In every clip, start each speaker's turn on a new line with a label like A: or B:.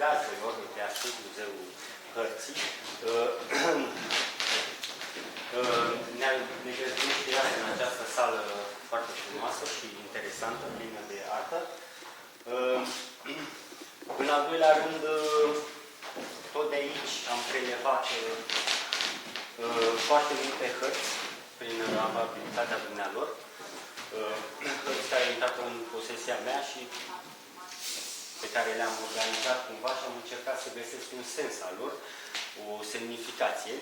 A: gazelor de acest muzeul hărții. Ne găzduiește iar în această sală foarte frumoasă și interesantă, plină de artă. În al doilea rând, tot de aici am prelevat foarte multe hărți prin amabilitatea dumnealor, hărți care au intrat în posesia mea și pe care le-am organizat cumva și am încercat să găsesc un sens al lor, o semnificație.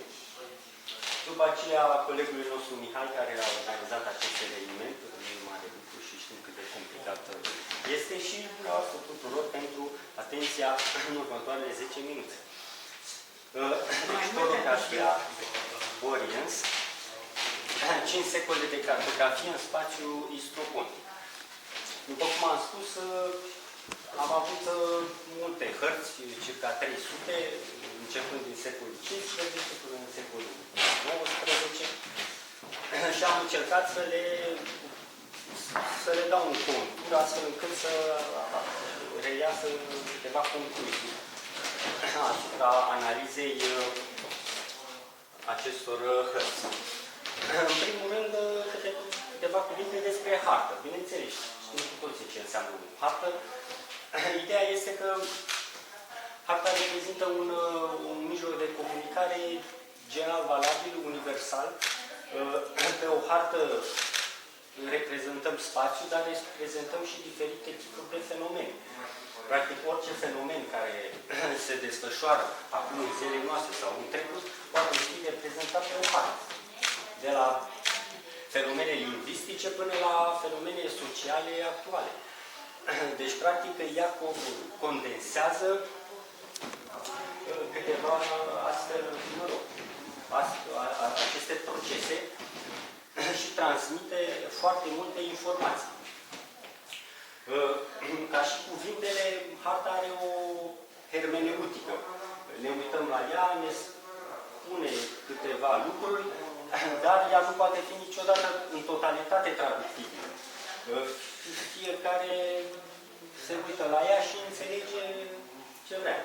A: După aceea, colegul nostru Mihai, care a organizat acest eveniment, nu e mare lucru și știm cât de complicat este, și dumneavoastră tuturor pentru atenția în următoarele 10 minute. Fotografia Boriens, 5 secole de cartografie în spațiu istropontic. După cum am spus, am avut multe hărți, circa 300, începând din secolul XV până în secolul XIX și am încercat să le dau un contur, astfel încât să reiasă câteva concluzii asupra analizei acestor hărți. În primul rând, câteva cuvinte despre hartă. Bineînțeles, știm cu toții ce înseamnă hartă. Ideea este că harta reprezintă un mijloc de comunicare general valabil, universal. Pe o hartă reprezentăm spațiu, dar reprezentăm și diferite tipuri de fenomene. Practic, orice fenomen care se desfășoară acum în zilele noastre sau în trecut, poate fi reprezentat pe o hartă. De la fenomene lingvistice până la fenomene sociale actuale. Deci, practic, ea condensează câteva astfel, aceste procese și transmite foarte multe informații. Ca și cuvintele, harta are o hermeneutică. Ne uităm la ea, ne spune câteva lucruri, dar ea nu poate fi niciodată în totalitate traductibilă. Fiecare se uită la ea și înțelege ce vrea.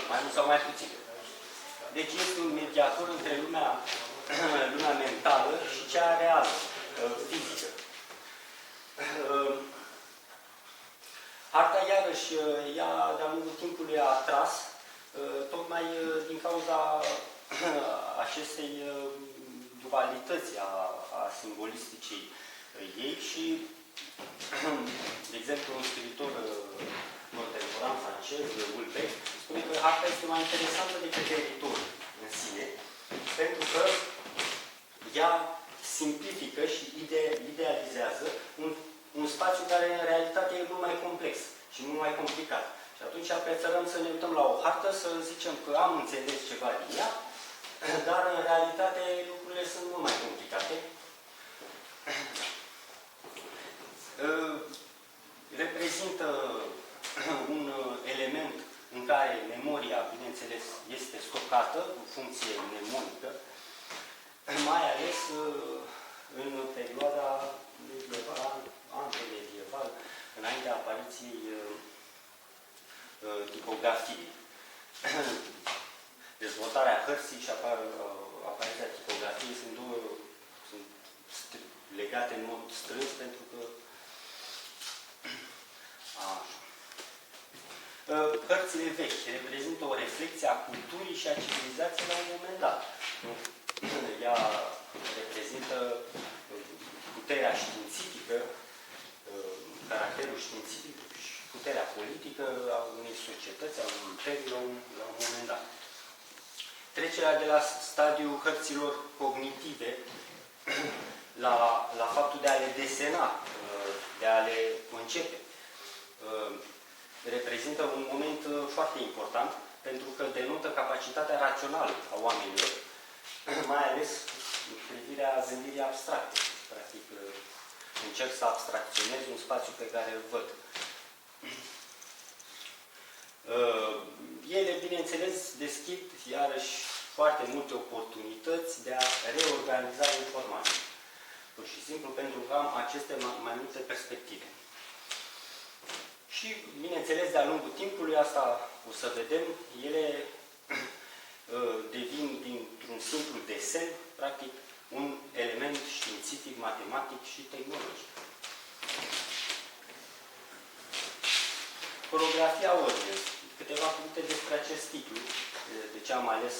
A: Mai mult sau mai puțin. Deci este un mediator între lumea mentală și cea reală, fizică. Harta, iarăși, ea de-a lungul timpului a atras, tocmai din cauza acestei dualități a simbolisticii ei și, de exemplu, un scriitor contemporan francez, Houellebecq, spune că harta este mai interesantă decât teritoriul în sine, pentru că ea simplifică și idealizează un spațiu care în realitate e mult mai complex și mult mai complicat. Și atunci preferăm să ne uităm la o hartă, să zicem că am înțeles ceva din ea, dar în realitate lucrurile sunt mult mai complicate. Reprezintă un element în care memoria, bineînțeles, este stocată cu funcție mnemonică, mai ales în perioada medievală, antemedievală, înaintea apariției tipografiei. Dezvoltarea hărții și apariția tipografiei sunt legate în mod strâns, pentru că hărțile vechi reprezintă o reflecție a culturii și a civilizației la un moment dat. Ea reprezintă puterea științifică, caracterul științific și puterea politică a unei societăți, a unui imperiu la un moment dat. Trecerea de la stadiul hărților cognitive la faptul de a le desena, de a le concepe, reprezintă un moment foarte important, pentru că denotă capacitatea rațională a oamenilor, mai ales privirea gândirii abstracte. Practic, încerc să abstracționez un spațiu pe care îl văd. Ele, bineînțeles, deschid, iarăși, foarte multe oportunități de a reorganiza informații. Pur și simplu pentru că am aceste mai multe perspective. Și, bineînțeles, de-a lungul timpului, asta o să vedem, ele devin dintr-un simplu desen, practic, un element științific, matematic și tehnologic. Coreografia Orient. Câteva cuvinte despre acest titlu, de ce am ales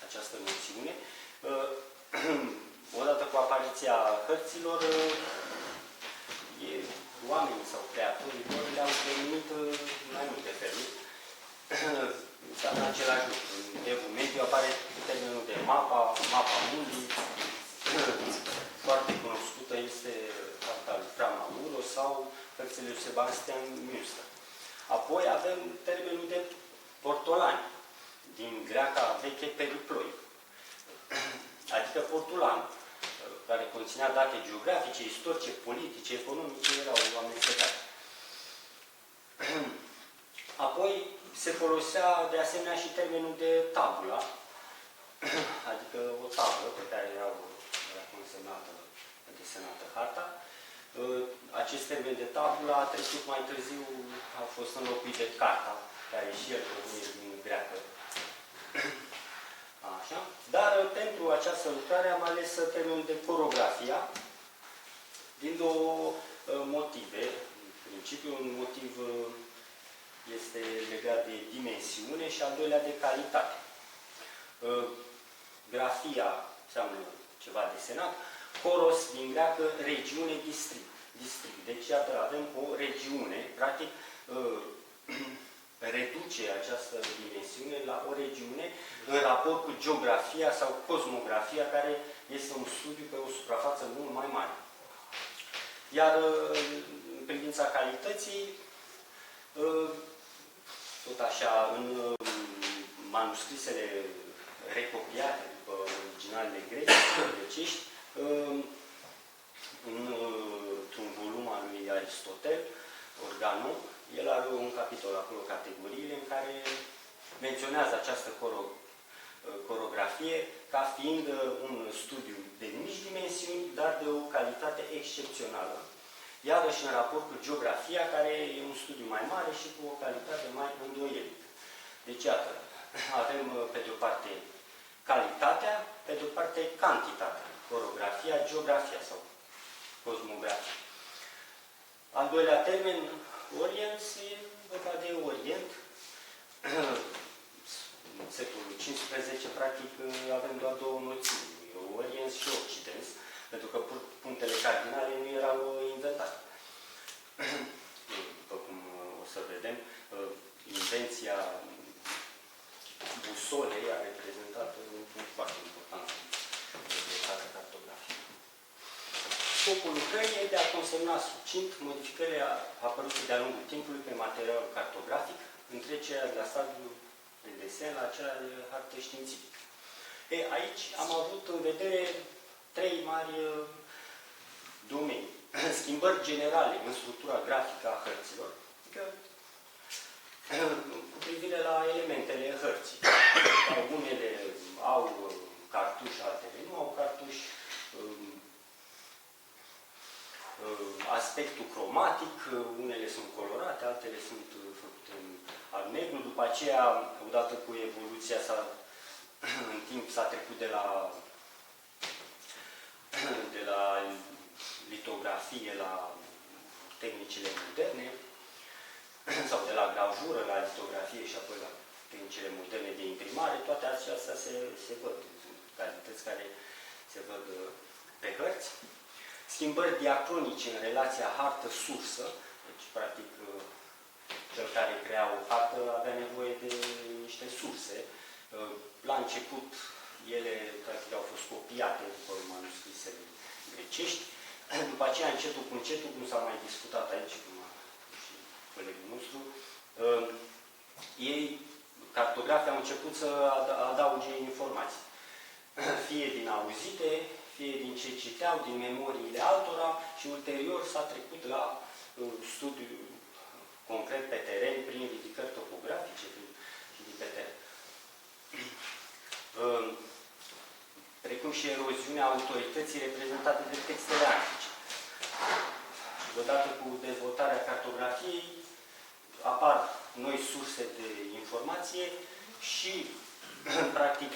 A: această noțiune. Odată cu apariția hărților, oamenii sau creatorii lor le-au denumit mai multe feluri. În același lucru. În Evul Mediu apare termenul de mapa mundi. Foarte cunoscută este cartea lui Framauro sau cărțile lui Sebastian Münster. Apoi avem termenul de portolani, din greaca veche periploi, adică portulan, care conținea date geografice, istorice, politice, economice, erau amestecate. Apoi se folosea de asemenea și termenul de tabula, adică o tablă pe care era desenată harta. Acest termen de tabula a trecut mai târziu, a fost înlocuit de carta, care și el provine din greacă. Așa. Dar pentru această lucrare am ales termenul de coreografia din două motive. În principiu, un motiv este legat de dimensiune și al doilea de calitate. Grafia înseamnă ceva desenat, coros din greacă, regiune, district. Deci, iată, avem o regiune, practic, reduce această dimensiune la o regiune în raport cu geografia sau cosmografia, care este un studiu pe o suprafață mult mai mare. Iar în privința calității, tot așa, în manuscrisele recopiate după originalele grecești, într-un volum al lui Aristotel, Organon, el are un capitol acolo, categoriile, în care menționează această coreografie ca fiind un studiu de mici dimensiuni, dar de o calitate excepțională. Iarăși în raport cu geografia, care e un studiu mai mare și cu o calitate mai îndoielită. Deci, iată, avem pe de o parte calitatea, pe de o parte cantitatea. Coreografia, geografia sau cosmografia. Al doilea termen, Orient, e vorba de Orient. În secolul XV, practic, avem doar două noțiuni, Orient și Occident, pentru că punctele cardinale nu erau inventate. După cum o să vedem, invenția busolei a reprezentat un punct foarte important de cartografie. Scopul lucrării e de a consemna succint modificările apărute de-a lungul timpului pe materialul cartografic, întrecerea de la stadiul de desen la acela de hartă științifică. Aici am avut în vedere trei mari domenii. Schimbări generale în structura grafică a hărților, adică cu privire la elementele hărții. Unele au cartuși, altele nu au cartuși. Aspectul cromatic, unele sunt colorate, altele sunt făcute în alb-negru. După aceea, odată cu evoluția, în timp s-a trecut de la litografie la tehnicile moderne, sau de la gravură la litografie și apoi la tehnicile moderne de imprimare. Toate acestea se văd, sunt calități care se văd pe hărți. Schimbări diacronice în relația hartă-sursă, deci, practic, cel care crea o hartă avea nevoie de niște surse. La început, ele, practic, au fost copiate după manuscrisele grecești. După aceea, încetul cu încetul, cum s-a mai discutat aici, cum a și colegul nostru, ei, cartografii, au început să adauge informații. Fie din auzite, fie din ce citeau, din memoriile altora și ulterior s-a trecut la studiu concret pe teren, prin ridicări topografice și pe teren. Precum și eroziunea autorității reprezentate de textele antice. odată cu dezvoltarea cartografiei, apar noi surse de informație și, practic,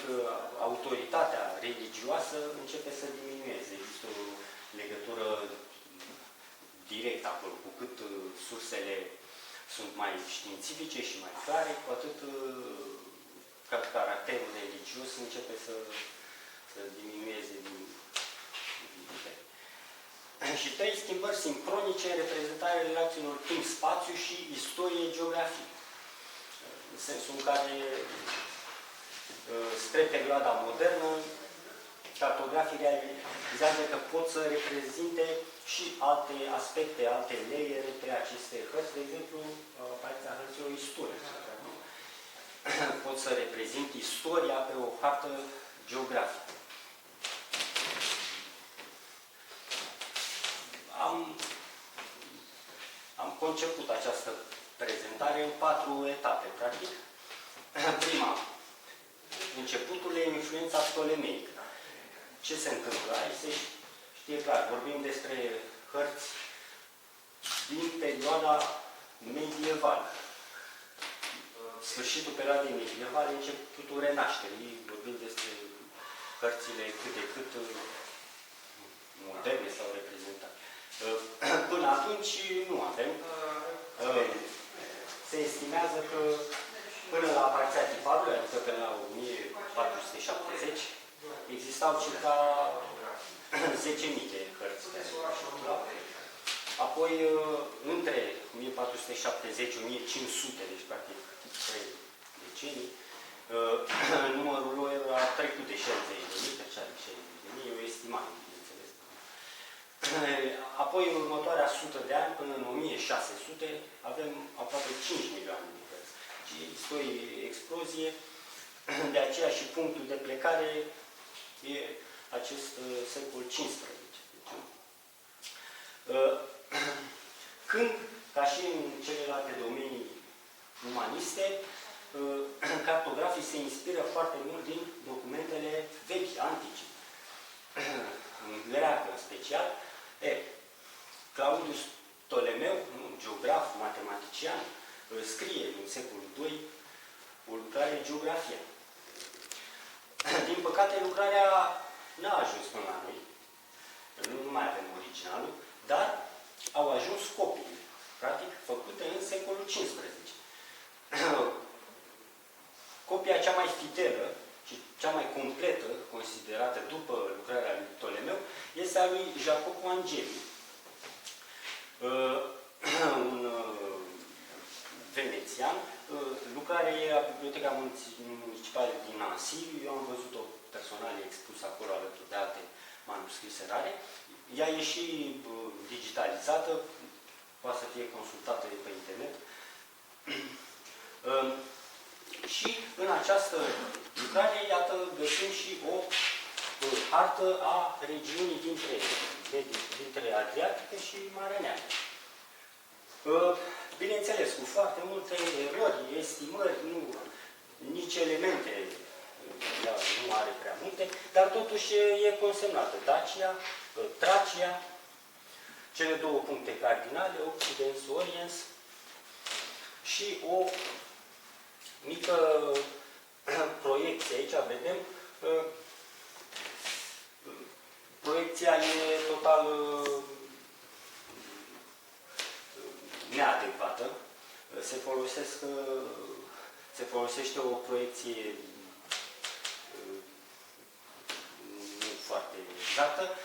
A: autoritatea religioasă începe să diminueze. Există o legătură directă acolo. Cu cât sursele sunt mai științifice și mai clare, cu atât caracterul religios începe să diminueze din putere. Și 3 schimbări sincronice în reprezentarea relațiilor timp-spațiu și istorie-geografie. În sensul în care, spre perioada modernă, cartografii realizează că pot să reprezinte și alte aspecte, alte layere pe aceste hărți, de exemplu, apariția hărților istorice. Pot să reprezint istoria pe o hartă geografică. Am conceput această prezentare în 4 etape, practic. Prima, începuturile, influența ptolemeică. Ce se întâmplă? Aici se știe clar, vorbim despre hărți din perioada medievală. Sfârșitul perioadei medievale, începutul renașterii, vorbim despre hărțile cât de cât moderne sau reprezentate. Până atunci nu avem. Se estimează că până la apariția tiparului, adică până la 1470, existau circa 10.000 de hărți care se circulau. Apoi, între 1470-1500, deci practic 3 decenii, numărul lor a trecut de 60.000, trecea de 60.000, e o estimare, bineînțeles. Apoi, în următoarea 100 de ani, până în 1600, avem aproape 5 milioane de hărți. Deci este o explozie, de aceea și punctul de plecare e acest secol XV. Când, ca și în celelalte domenii umaniste, cartografii se inspiră foarte mult din documentele vechi, antice, în greacă în special. Claudius Ptolemeu, geograf, matematician, scrie în secolul II o lucrare Geografia. Din păcate, lucrarea n-a ajuns până la noi. Nu mai avem originalul, dar au ajuns copiile, practic, făcute în secolul XV. Copia cea mai fidelă și cea mai completă, considerată după lucrarea lui Ptolemeu, este a lui Jacopo Angeli, un venețian. Lucrarea e la Biblioteca Municipală din Nancy. Eu am văzut-o personal expusă acolo alături de alte manuscrise rare. Ea e și digitalizată, poate să fie consultată de pe internet. Și în această lucrare, iată, găsim și o hartă a regiunii dintre Adriatică și Marea Neagră. Bineînțeles, cu foarte multe erori, estimări, nici elemente nu are prea multe, dar totuși e consemnată. Dacia, Tracia, cele 2 puncte cardinale, Occidens, Oriens, și o mică proiecție. Aici vedem, proiecția e total neadecvată. Se folosește o proiecție nu foarte exactă.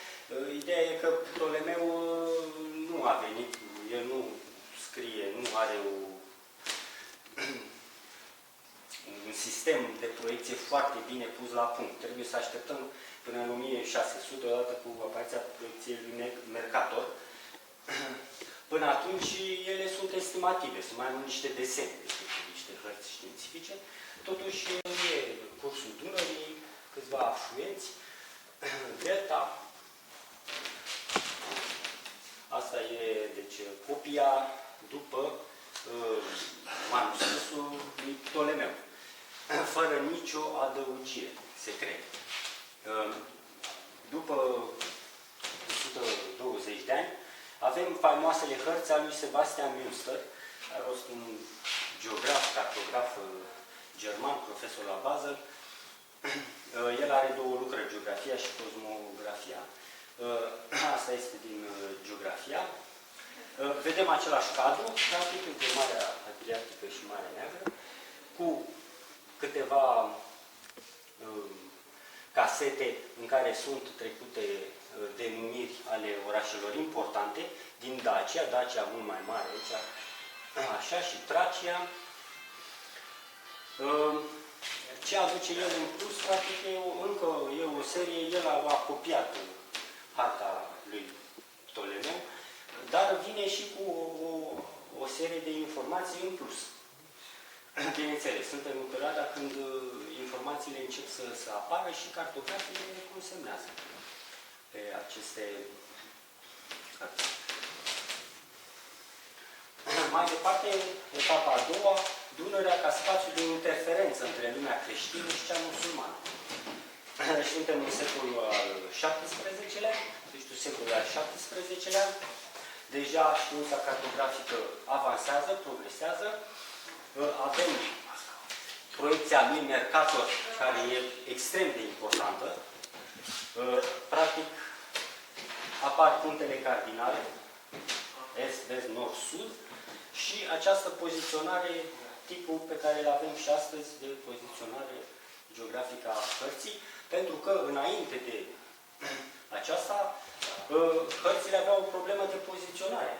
A: Ideea e că Ptolemeu nu a venit, el nu scrie, nu are un sistem de proiecție foarte bine pus la punct. Trebuie să așteptăm până în 1600, odată cu apariția proiecției lui Mercator. Până atunci, ele sunt estimative, sunt mai mult niște desene decât niște hărți științifice. Totuși, e cursul Dunării, câțiva afluenți, delta. Asta e, deci, copia după manuscrisul lui Ptolemeu, fără nicio adăugire, se crede. După 120 de ani, Avem faimoasele hărți ale lui Sebastian Münster, care a fost un geograf, cartograf german, profesor la Basel. El are două lucrări, geografia și cosmografia. Asta este din geografia. Vedem același cadru, practic, între Marea Adriatică și Marea Neagră, cu câteva casete în care sunt trecute denumiri ale orașelor importante, din Dacia, Dacia mult mai mare aici, așa, și Tracia. Ce aduce el în plus, practic, încă e o serie, el a copiat harta lui Ptolemeu, dar vine și cu o serie de informații în plus. Bineînțeles, suntem în perioada când informațiile încep să apară și cartografii le consemnează pe aceste cărți. Mai departe, etapa a doua, Dunărea ca spațiu de interferență între lumea creștină și cea musulmană. Suntem în secolul al XVII-lea, deci secolul al XVII-lea. Deja știința cartografică avansează, progresează. Avem proiecția lui Mercator, care e extrem de importantă. Practic, apar punctele cardinale, est, vest, nord, sud, și această poziționare, tipul pe care îl avem și astăzi, de poziționare geografică a hărții, pentru că înainte de aceasta, hărțile aveau o problemă de poziționare.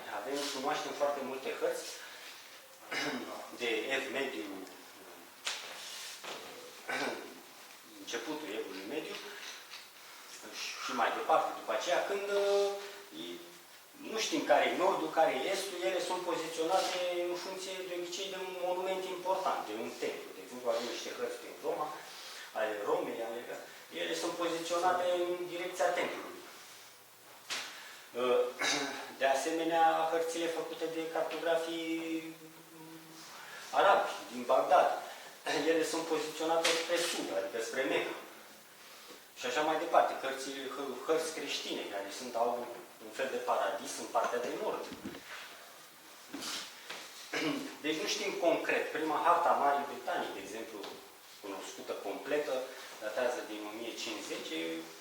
A: Cunoaștem foarte multe hărți de ev mediu, începutul evului mediu și mai departe, după aceea, când nu știm care e nordul, care e estul, ele sunt poziționate în funcție, de obicei, de un monument important, de un templu. De exemplu, avem niște hărți prin Roma, ale Romei, ele sunt poziționate în direcția templului. De asemenea, hărțile făcute de cartografii arabi, din Bagdad, ele sunt poziționate spre sud, adică spre Mecca. Și așa mai departe, hărți creștine, care au un fel de paradis în partea de nord. Deci nu știm concret. Prima harta Marii Britanii, de exemplu, cunoscută completă, datează din 1050,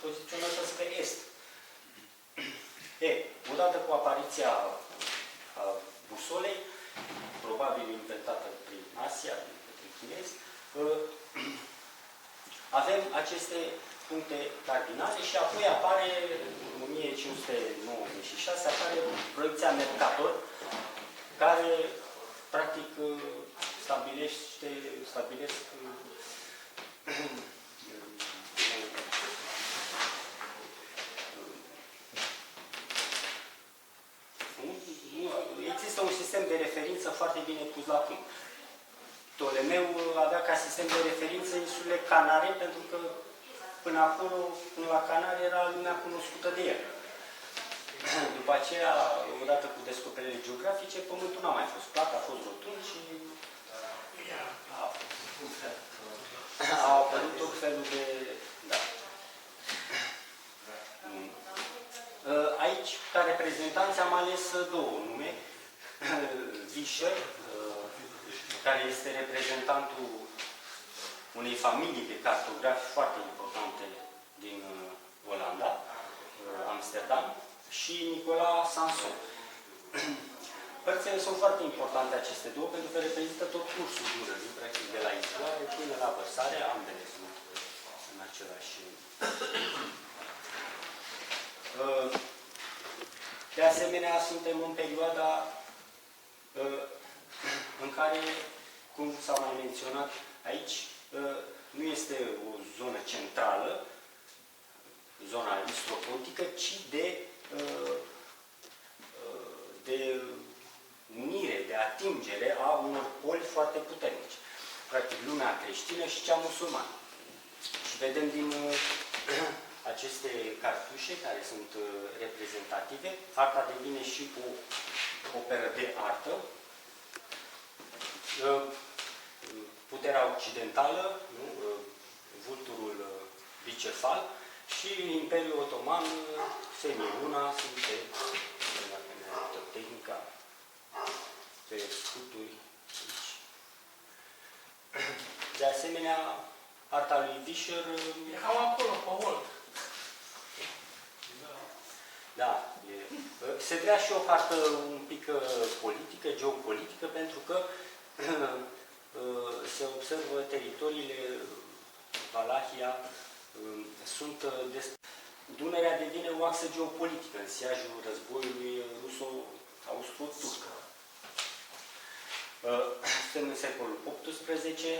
A: poziționată spre est. Odată cu apariția busolei, probabil inventată prin Asia, prin chinezi, avem aceste puncte cardinale și apoi apare, în 1596, apare proiecția Mercator, care practic stabilesc există un sistem de referință foarte bine pus la punct. Ptolemeu avea ca sistem de referință insulele Canare, pentru că până acolo, până la Canare, era lumea cunoscută de el. După aceea, odată cu descoperirile geografice, Pământul n-a mai fost plat, a fost rotund și a apărut tot felul de... Da. Aici, ca reprezentanți, am ales două nume. Vischer, care este reprezentantul unei familii de cartografi foarte importante din Olanda, Amsterdam, și Nicolas Sanson. Părțile sunt foarte importante aceste două, pentru că reprezintă tot cursul Dunării, practic de la izvoare până la vărsare, ambele sunt în același. De asemenea, suntem în perioada în care, cum s-a mai menționat aici, nu este o zonă centrală, zona istropontică, ci de unire, de atingere a unor poli foarte puternici. Practic, lumea creștină și cea musulmană. Și vedem din aceste cartușe, care sunt reprezentative, harta devine și o operă de artă. Puterea occidentală, nu? Vulturul bicefal, și Imperiul Otoman, semiluna, sunt pe scuturi aici. De asemenea, arta lui Vischer...
B: E cam acolo, pe Olt.
A: Da, se vrea și o hartă un pic politică, geopolitică, pentru că se observă teritoriile Valahia sunt Dunărea devine o axă geopolitică în siajul războiului ruso-austro-turc. Suntem în secolul XVIII,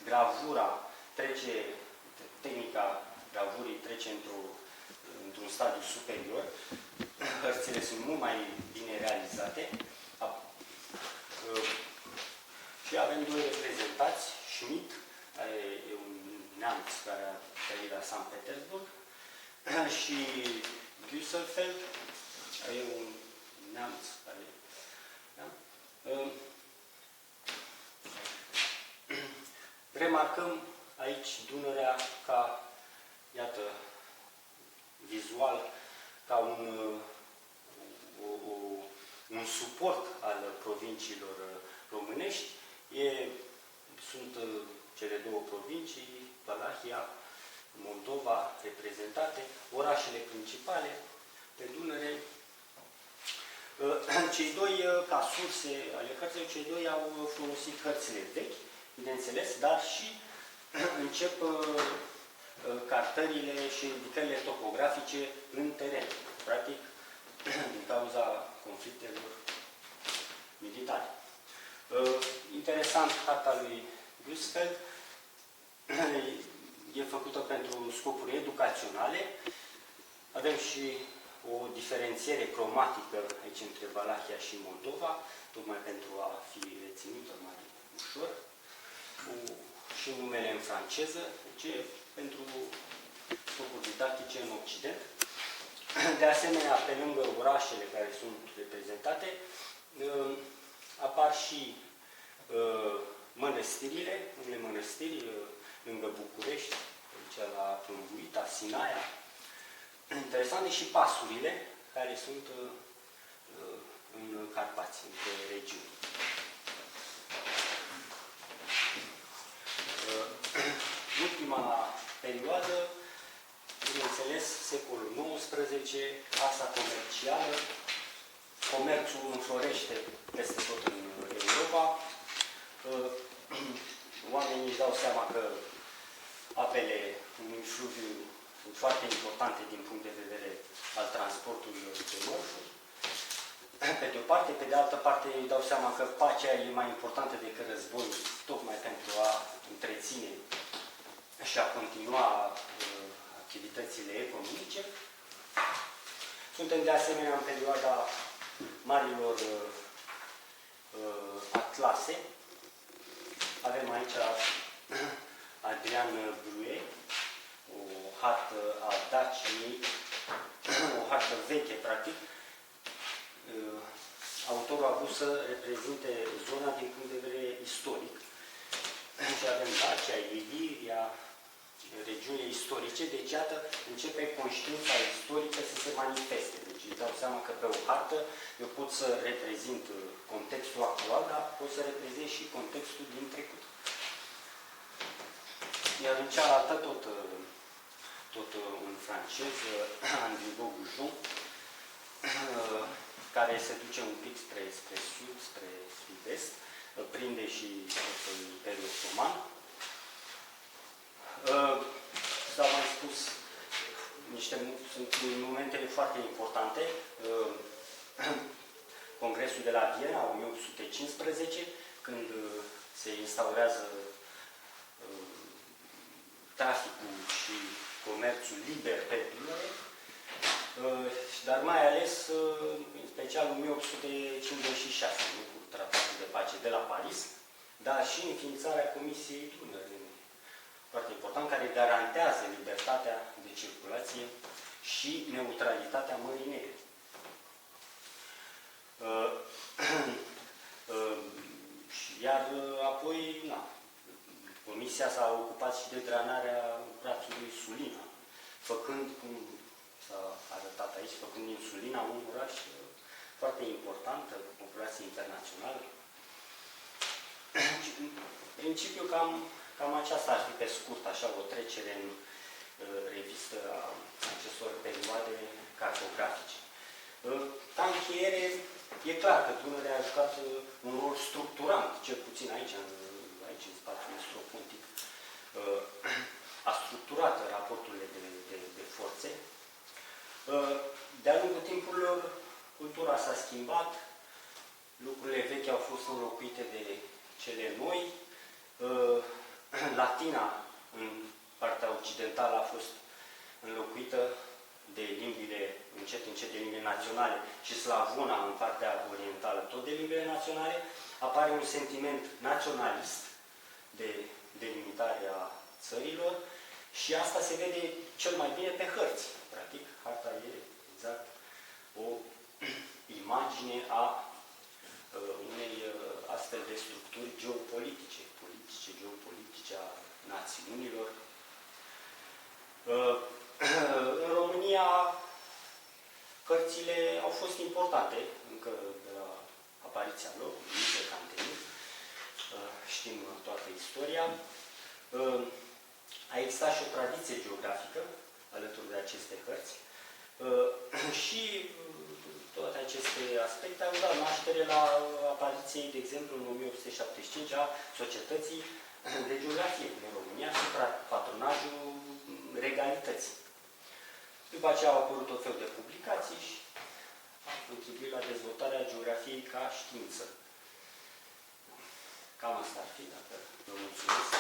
A: gravura trece, tehnica gravurii trece într-un stadiu superior, hărțile sunt mult mai bine realizate și avem doi reprezentați, Schmidt, care e un neamț care a trăit la San Petersburg, și Güsselfeld, care e un neamț care... Da? Remarcăm aici Dunărea ca, iată, vizual, ca un suport al provinciilor românești. Sunt cele două provincii, Valahia, Moldova, reprezentate, orașele principale pe Dunăre. Cei doi, ca surse ale hărților, cei doi au folosit hărțile vechi, bineînțeles, dar și încep cartările și indicările topografice în teren, practic, din cauza conflictelor militare. Interesant, harta lui Güsfeld e făcută pentru scopuri educaționale. Avem și o diferențiere cromatică aici între Valahia și Moldova, tocmai pentru a fi reținută mai ușor, și numele în franceză, deci pentru scopuri didactice în Occident. De asemenea, pe lângă orașele care sunt reprezentate, apar și mănăstirile, unele mănăstiri, lângă București, aici la Plumbuita, Sinaia. Interesante și pasurile care sunt în Carpați, între regiuni. Ultima perioadă, bineînțeles, secolul XIX, clasa comercială, comerțul înflorește peste tot în Europa. Oamenii își dau seama că apele unui fluviu sunt foarte importante din punct de vedere al transportului de mărfuri. Pe de o parte, pe de altă parte îi dau seama că pacea e mai importantă decât războiul, tocmai pentru a întreține și a continua activitățile economice. Suntem de asemenea în perioada marilor atlase. Avem aici Adrian Bruet, o hartă a Daciei, o hartă veche, practic. Autorul a vrut să reprezinte zona din punct de vedere istoric. Și avem Dacia, Iliria, regiunile istorice, deci iată, începe conștiința istorică să se manifeste. Deci îți dau seama că pe o hartă eu pot să reprezint contextul actual, dar pot să reprezint și contextul din trecut. Iar în cealaltă, tot un francez, André Goujon, care se duce un pic spre sud, spre sud-est, prinde și Imperiul Otoman. S-au mai spus sunt momentele foarte importante. Congresul de la Viena, 1815, când se instaurează traficul și comerțul liber pe Dunăre, dar mai ales, în special, 1856, cu Tratatul de Pace de la Paris, dar și înființarea Comisiei Dunăre, foarte important, care garantează libertatea de circulație și neutralitatea Mării Negre. Iar apoi, Comisia s-a ocupat și de dranarea brațului Sulina, făcând, cum s-a arătat aici, făcând din Sulina un oraș foarte importantă, populație internațională. Principiul cam aceasta ar fi pe scurt, așa, o trecere în revistă a acestor perioade cartografice. Ca încheiere, e clar că Dunărea a jucat un rol structurant, cel puțin aici în spațiul astropontic, a structurat raporturile de forțe. De-a lungul timpurilor, cultura s-a schimbat, lucrurile vechi au fost înlocuite de cele noi, latina în partea occidentală a fost înlocuită de limbile, încet de limbile naționale și slavona în partea orientală tot de limbile naționale, apare un sentiment naționalist de delimitare a țărilor și asta se vede cel mai bine pe hărți. Practic, harta e exact o imagine a unei astfel de structuri geopolitice, geopolitice a națiunilor. În România, cărțile au fost importante încă de la apariția lor, Niște Canteniu, știm toată istoria. A existat și o tradiție geografică alături de aceste cărți și toate aceste aspecte au dat naștere la apariției, de exemplu, în 1875 a Societății de Geografie din România, sub patronajul regalității. După aceea au apărut tot felul de publicații și au contribuit la dezvoltarea geografiei ca știință. Cam asta ar fi, dacă vă mulțumesc.